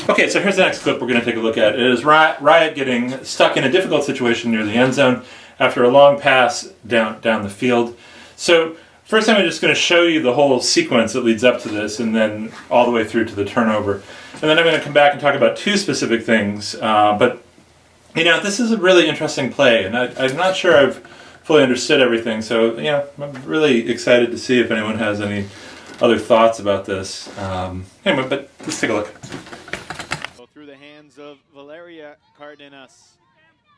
Okay, so here's the next clip we're going to take a look at. It is Riot getting stuck in a difficult situation near the end zone after a long pass down the field. So first I'm just going to show you the whole sequence that leads up to this and then all the way through to the turnover. And then I'm going to come back and talk about two specific things. But you know, this is a really interesting play, and I'm not sure I've fully understood everything. So you know, I'm really excited to see if anyone has any other thoughts about this. Anyway, but let's take a look. Through the hands of Valeria Cardenas.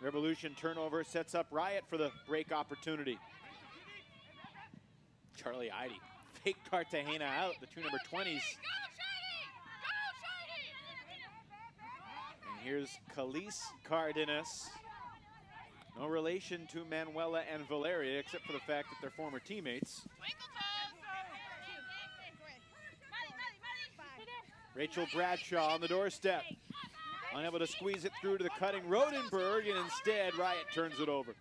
Revolution turnover sets up Riot for the break opportunity. Charlie Eide fake Cartagena out, the two number 20s. And here's Khalees Cardenas. No relation to Manuela and Valeria, except for the fact that they're former teammates. Rachel Bradshaw on the doorstep. Unable to squeeze it through to the cutting Rodenberg, and instead Riot turns it over.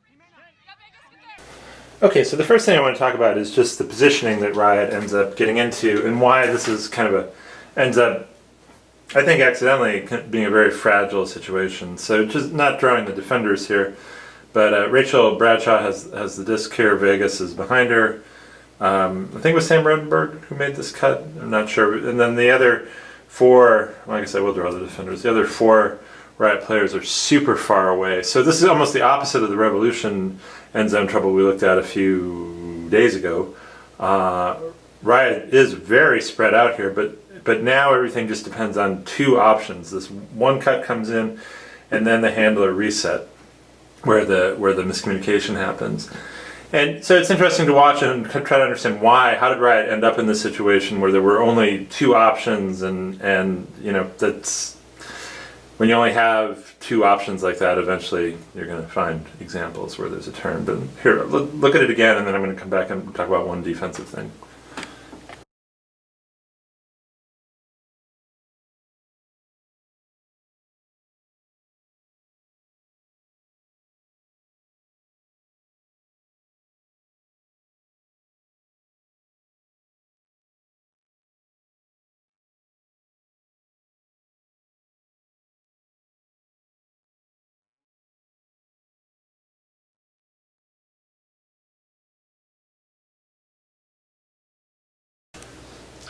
Okay, so the first thing I want to talk about is just the positioning that Riot ends up getting into and why this is kind of ends up, I think, accidentally being a very fragile situation. So just not drawing the defenders here, but Rachel Bradshaw has the disc here. Vegas is behind her. I think it was Sam Rodenberg who made this cut. I'm not sure. And then the other four, like I said, we'll draw the defenders. The other four Riot players are super far away. So this is almost the opposite of the Revolution end zone trouble we looked at a few days ago. Riot is very spread out here, but now everything just depends on two options. This one cut comes in, and then the handler reset, where the miscommunication happens. And so it's interesting to watch and try to understand why. How did Riot end up in this situation where there were only two options, and you know, that's when you only have two options like that, eventually you're going to find examples where there's a turn. But here, look at it again, and then I'm going to come back and talk about one defensive thing.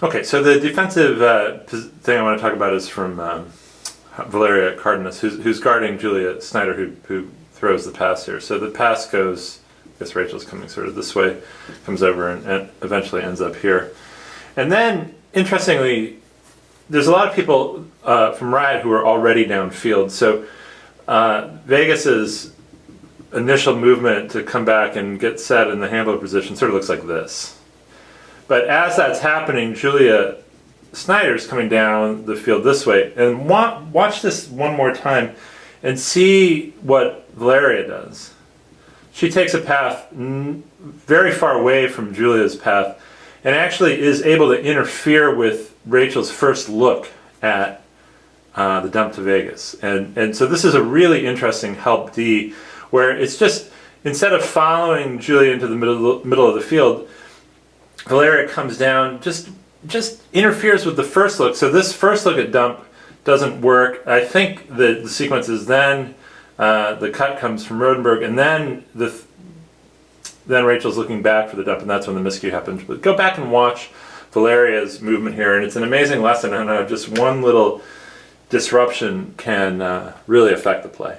Okay, so the defensive thing I want to talk about is from Valeria Cardenas, who's guarding Julia Snyder, who throws the pass here. So the pass goes, I guess Rachel's coming sort of this way, comes over and eventually ends up here. And then, interestingly, there's a lot of people from Riot who are already downfield. So Vegas's initial movement to come back and get set in the handler position sort of looks like this. But as that's happening, Julia Snyder's coming down the field this way. And watch this one more time and see what Valeria does. She takes a path very far away from Julia's path and actually is able to interfere with Rachel's first look at the dump to Vegas. And so this is a really interesting help D, where it's just, instead of following Julia into the middle of the field, Valeria comes down, just interferes with the first look. So this first look at dump doesn't work. I think the sequence is then the cut comes from Rodenberg, and then then Rachel's looking back for the dump, and that's when the miscue happens. But go back and watch Valeria's movement here, and it's an amazing lesson on how just one little disruption can really affect the play.